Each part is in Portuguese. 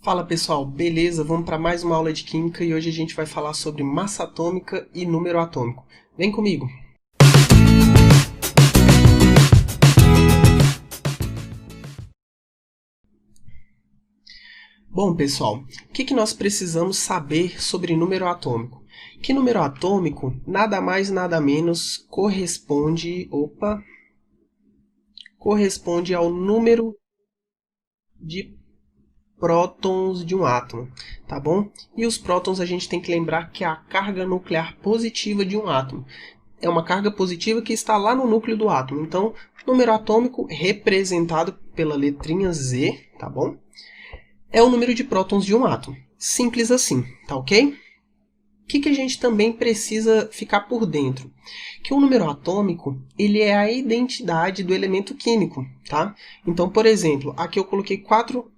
Fala pessoal, beleza? Vamos para mais uma aula de Química e hoje a gente vai falar sobre massa atômica e número atômico. Vem comigo! Bom pessoal, o que nós precisamos saber sobre número atômico? Que número atômico nada mais nada menos corresponde ao número de prótons de um átomo, tá bom? E os prótons a gente tem que lembrar que é a carga nuclear positiva de um átomo. É uma carga positiva que está lá no núcleo do átomo. Então, número atômico representado pela letrinha Z, tá bom? É o número de prótons de um átomo. Simples assim, tá ok? O que a gente também precisa ficar por dentro? Que o número atômico ele é a identidade do elemento químico, tá? Então, por exemplo, aqui eu coloquei 4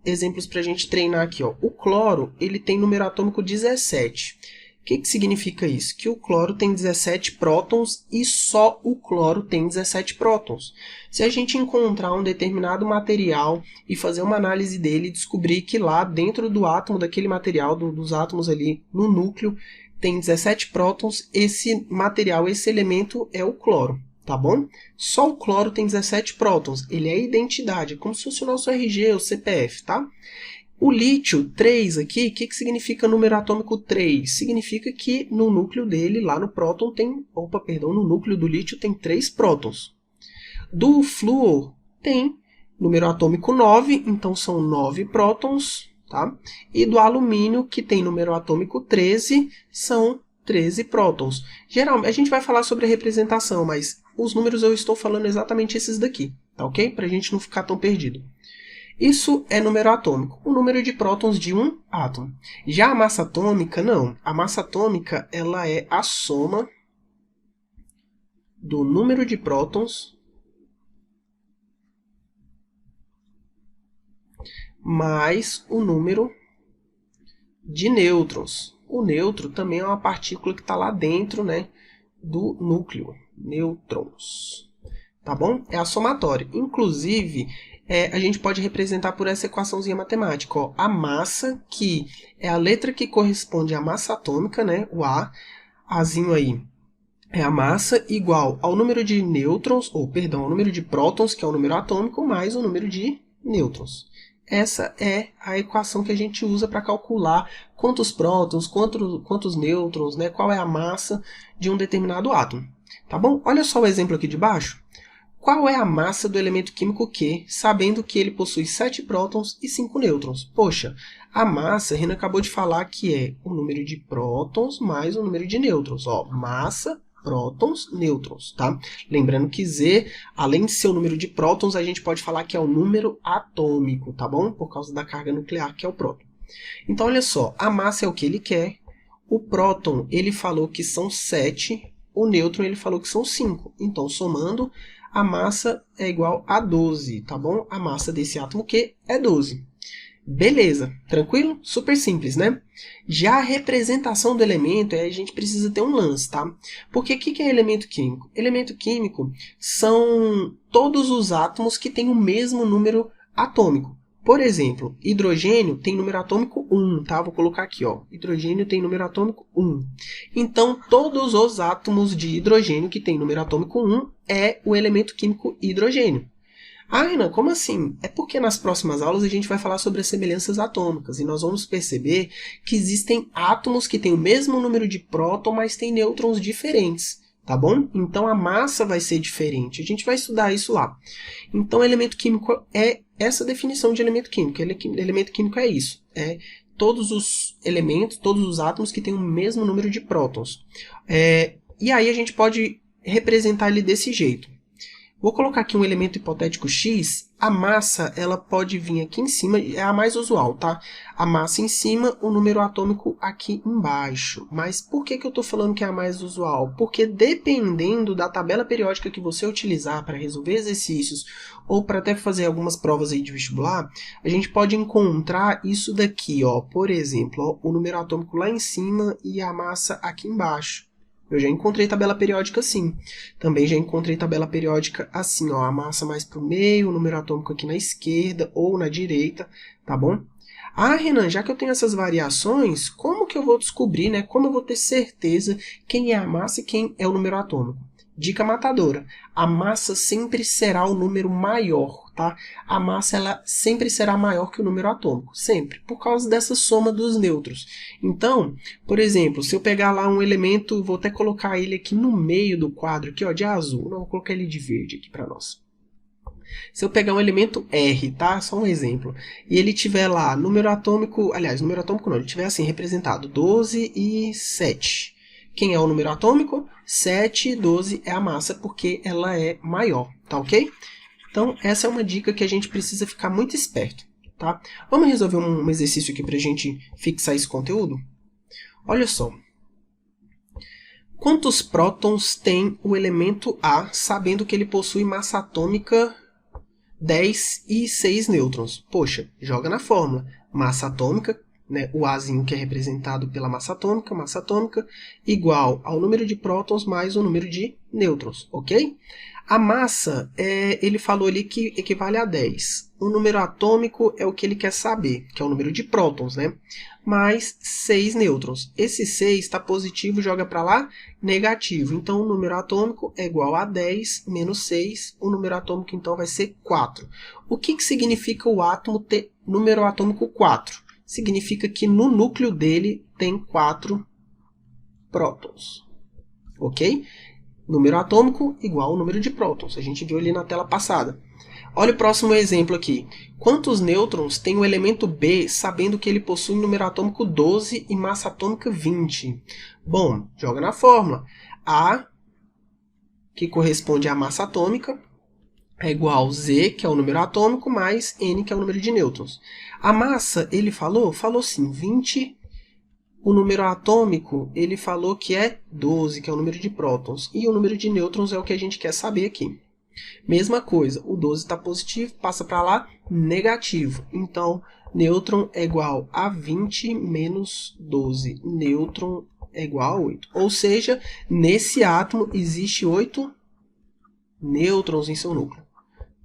exemplos para a gente treinar aqui. Ó. O cloro ele tem número atômico 17. O que significa isso? Que o cloro tem 17 prótons e só o cloro tem 17 prótons. Se a gente encontrar um determinado material e fazer uma análise dele e descobrir que lá dentro do átomo daquele material, dos átomos ali no núcleo, tem 17 prótons, esse material, esse elemento é o cloro. Tá bom? Só o cloro tem 17 prótons. Ele é a identidade, é como se fosse o nosso RG, o CPF, tá? O lítio 3 aqui, o que significa número atômico 3? Significa que no núcleo dele, lá no próton, no núcleo do lítio tem 3 prótons. Do flúor tem número atômico 9, então são 9 prótons, tá? E do alumínio, que tem número atômico 13, são 13 prótons. Geralmente, a gente vai falar sobre a representação, mas os números eu estou falando exatamente esses daqui, tá ok? Para a gente não ficar tão perdido. Isso é número atômico, o número de prótons de um átomo. Já a massa atômica, não. A massa atômica ela é a soma do número de prótons mais o número de nêutrons. O nêutron também é uma partícula que está lá dentro, né, do núcleo. Nêutrons. Tá bom? É a somatória. Inclusive, a gente pode representar por essa equaçãozinha matemática. Ó, a massa, que é a letra que corresponde à massa atômica, né, o A, Azinho aí, é a massa igual ao número de nêutrons, ao número de prótons, que é o número atômico, mais o número de nêutrons. Essa é a equação que a gente usa para calcular quantos prótons, quantos nêutrons, né, qual é a massa de um determinado átomo. Tá bom? Olha só o exemplo aqui de baixo. Qual é a massa do elemento químico Q, sabendo que ele possui 7 prótons e 5 nêutrons? Poxa, a massa, a Renan acabou de falar que é o número de prótons mais o número de nêutrons. Ó, massa, prótons, nêutrons, tá? Lembrando que Z, além de ser o número de prótons, a gente pode falar que é o número atômico, tá bom? Por causa da carga nuclear, que é o próton. Então, olha só, a massa é o que ele quer, o próton, ele falou que são 7, o nêutron, ele falou que são 5. Então, somando, a massa é igual a 12, tá bom? A massa desse átomo Q é 12. Beleza, tranquilo? Super simples, né? Já a representação do elemento, a gente precisa ter um lance, tá? Porque o que é elemento químico? Elemento químico são todos os átomos que têm o mesmo número atômico. Por exemplo, hidrogênio tem número atômico 1, tá? Vou colocar aqui, ó. Hidrogênio tem número atômico 1. Então, todos os átomos de hidrogênio que tem número atômico 1 é o elemento químico hidrogênio. Ah, Renan, como assim? É porque nas próximas aulas a gente vai falar sobre as semelhanças atômicas e nós vamos perceber que existem átomos que têm o mesmo número de prótons, mas têm nêutrons diferentes, tá bom? Então a massa vai ser diferente. A gente vai estudar isso lá. Então, elemento químico é essa definição de elemento químico. Elemento químico é isso. É todos os elementos, todos os átomos que têm o mesmo número de prótons. E aí a gente pode representar ele desse jeito. Vou colocar aqui um elemento hipotético X, a massa ela pode vir aqui em cima, é a mais usual, tá? A massa em cima, o número atômico aqui embaixo. Mas por que eu estou falando que é a mais usual? Porque dependendo da tabela periódica que você utilizar para resolver exercícios ou para até fazer algumas provas aí de vestibular, a gente pode encontrar isso daqui, ó. Por exemplo, ó, o número atômico lá em cima e a massa aqui embaixo. Eu já encontrei tabela periódica assim. Também já encontrei tabela periódica assim, ó, a massa mais para o meio, o número atômico aqui na esquerda ou na direita, tá bom? Ah, Renan, já que eu tenho essas variações, como que eu vou descobrir, né? Como eu vou ter certeza quem é a massa e quem é o número atômico? Dica matadora, a massa sempre será o número maior, tá? A massa ela sempre será maior que o número atômico, sempre, por causa dessa soma dos nêutrons. Então, por exemplo, se eu pegar lá um elemento, vou até colocar ele aqui no meio do quadro, aqui, ó, de azul, não, vou colocar ele de verde aqui para nós. Se eu pegar um elemento R, tá? Só um exemplo, e ele tiver lá número atômico, aliás, número atômico não, ele tiver assim representado 12 e 7. Quem é o número atômico? 7 e 12 é a massa, porque ela é maior, tá ok? Então, essa é uma dica que a gente precisa ficar muito esperto, tá? Vamos resolver um exercício aqui para a gente fixar esse conteúdo? Olha só. Quantos prótons tem o elemento A, sabendo que ele possui massa atômica 10 e 6 nêutrons? Poxa, joga na fórmula. Massa atômica, né, o Azinho que é representado pela massa atômica, igual ao número de prótons mais o número de nêutrons, ok? A massa, ele falou ali que equivale a 10. O número atômico é o que ele quer saber, que é o número de prótons, né? Mais 6 nêutrons. Esse 6 está positivo, joga para lá, negativo. Então, o número atômico é igual a 10 menos 6. O número atômico, então, vai ser 4. O que significa o átomo ter número atômico 4? Significa que no núcleo dele tem 4 prótons, ok? Número atômico igual ao número de prótons. A gente viu ali na tela passada. Olha o próximo exemplo aqui. Quantos nêutrons tem o elemento B, sabendo que ele possui número atômico 12 e massa atômica 20? Bom, joga na fórmula. A, que corresponde à massa atômica, é igual a Z, que é o número atômico, mais N, que é o número de nêutrons. A massa, ele falou? Falou sim, 20. O número atômico, ele falou que é 12, que é o número de prótons. E o número de nêutrons é o que a gente quer saber aqui. Mesma coisa, o 12 está positivo, passa para lá, negativo. Então, nêutron é igual a 20 menos 12. Nêutron é igual a 8. Ou seja, nesse átomo existe 8 nêutrons em seu núcleo.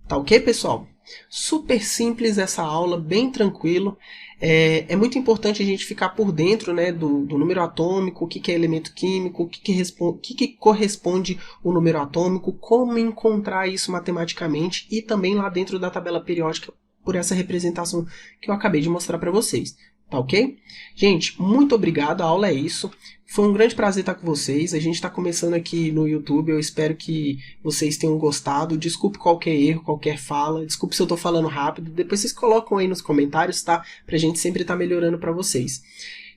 Tá ok, pessoal? Super simples essa aula, bem tranquilo. É muito importante a gente ficar por dentro, né, do número atômico, o que é elemento químico, o que corresponde o número atômico, como encontrar isso matematicamente e também lá dentro da tabela periódica por essa representação que eu acabei de mostrar para vocês. Tá ok? Gente, muito obrigado, a aula é isso. Foi um grande prazer estar com vocês. A gente está começando aqui no YouTube, eu espero que vocês tenham gostado. Desculpe qualquer erro, qualquer fala, desculpe se eu estou falando rápido. Depois vocês colocam aí nos comentários, tá? Pra gente sempre estar melhorando para vocês.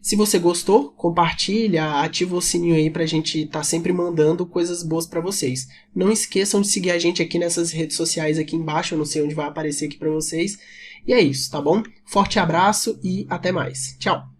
Se você gostou, compartilha, ativa o sininho aí pra gente estar sempre mandando coisas boas para vocês. Não esqueçam de seguir a gente aqui nessas redes sociais aqui embaixo, eu não sei onde vai aparecer aqui para vocês. E é isso, tá bom? Forte abraço e até mais. Tchau!